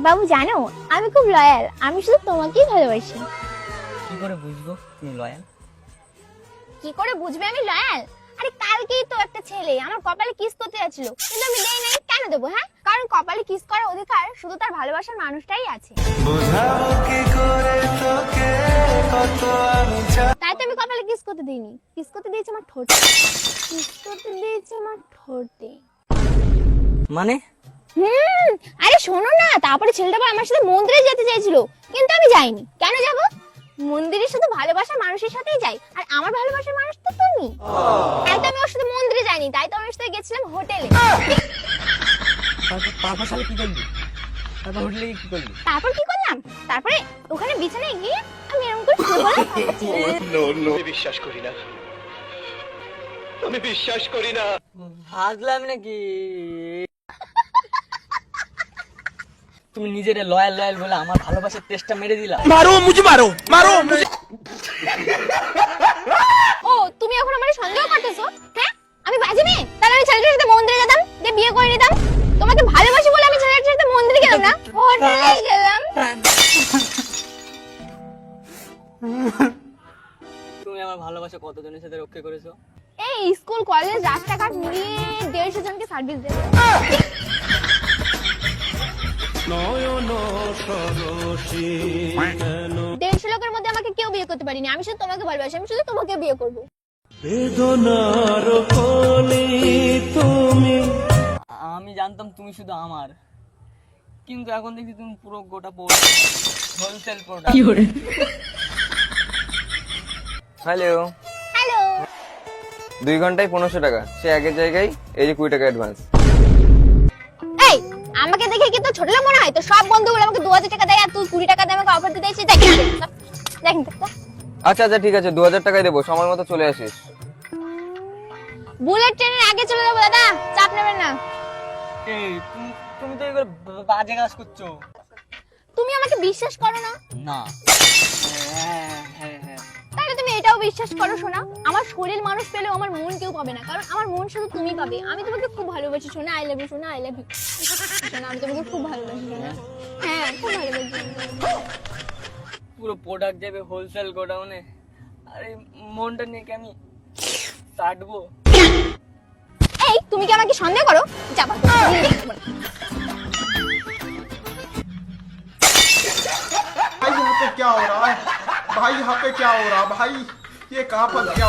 বাবু জানো আমি খুব লয়াল, আমি শুধু তোমাকেই ভালোবাসি। কি করে বুঝবো তুমি লয়াল? কি করে বুঝবে আমি লয়াল? আরে কালকেই তো একটা ছেলে আমার কপালে কিস করতে যাচ্ছিল, কিন্তু আমি দেই নাই। কেন দেবো? হ্যাঁ, কারণ কপালে কিস করার অধিকার শুধু তার ভালোবাসার মানুষটাই আছে। তাই তো আমি কপালে কিস করতে দিইনি। কিস করতে দিয়েছি আমার ঠোঁটে, কিস করতে দিয়েছি আমার ঠোঁটে। মানে আরে শোনো না, তারপরে ছেলেটা আবার আমার সাথে মন্দিরে যেতে চাইছিল, কিন্তু আমি যাইনি। কেন যাব? মন্দিরে শুধু ভালোবাসার মানুষের সাথেই যাই, আর আমার ভালোবাসার মানুষ তো তুমি। তাই তো আমি ওর সাথে মন্দিরে যাইনি, তাই তো আমি ওর সাথে গেছিলাম হোটেলে। তারপর সাথে কি করলি? তারপর হোটেলে গিয়ে কি করলি? তারপর কি করলাম? তারপরে ওখানে বিছানায় গিয়ে আমি এরকম করে শুয়ে পড়লাম। বিশ্বাস করি না, আমি বিশ্বাস করি না। ভাবলাম নাকি তুমি নিজের লয়াল লয়াল বলে আমার ভালোবাসার টেস্টটা মেরে দিলা। मारो मुझे, मारो मारो मुझे। ও তুমি এখন আমারে সন্দেহ করতেছো? হ্যাঁ, আমি বাজে মেয়ে? তাহলে আমি ছেলেটার সাথে মন্দিরে যেতাম, দিয়ে বিয়ে করে নিতাম। তোমাকে ভালোবাসি বলে আমি ছেলেটার সাথে মন্দিরে গেলাম না, হোটেলে গেলাম। তুমি আমার ভালোবাসা কতজনের সাথে রক্ষা করেছো? এই স্কুল কলেজ রাস্তাঘাট মিলিয়ে 150 জনকে সার্ভিস দেব। 150 লোকের মধ্যে আমাকে কেউ বিয়ে করতে পারিনি। আমি শুধু তোমাকে ভালোবাসি, আমি শুধু তোমাকে বিয়ে করবো। আমি জানতাম তুমি শুধু আমার, কিন্তু এখন দেখি তুমি পুরো গোটা হোলসেল প্রোডাক্ট। হ্যালো, হ্যালো, 2 ঘন্টায় 1500 টাকা, সে আগের জায়গায়, এই যে 20 টাকা অ্যাডভান্স। এই আমাকে দেখে কি তো ছোট লোক মনে হয়? তো সব বন্ধুগুলো আমাকে 2000 টাকা দেয়, আর তুই 20 টাকা দিয়ে আমাকে অফার দিতে এসেছিস। দেখেন আচ্ছা আচ্ছা ঠিক আছে, 2000 টাকাই দেবো, সময় মতো চলে আসিস। বুলেট ট্রেনের আগে চলে যাবো দাদা, চাপ নেবেন না। এই তুমি তো এগুলো বাজে কাজ করছো। তুমি আমাকে বিশ্বাস করো না? না। হ্যাঁ। তাহলে তুমি এটাও বিশ্বাস করো শোনা, আমার শরীর মানুষ পেলেও আমার মন কেউ পাবে না, কারণ আমার মন শুধু তুমি পাবে। আমি তোমাকে খুব ভালোবাসি শোনা, আই লাভ ইউ শোনা, আই লাভ ইউ শোনা, আমি তোমাকে খুব ভালোবাসি শোনা। হ্যাঁ, খুব ভালোবাসি। পুরো প্রোডাক্ট যাবে হোলসেল গোডাউনে, আরে মনটা নিয়ে কি আমি কাটবো? এই তুমি কি আমাকে সন্দেহ করো? চাপা भाई यहाँ पे क्या हो रहा है? भाई यहाँ पे क्या हो रहा है? भाई ये कहाँ फंस गया?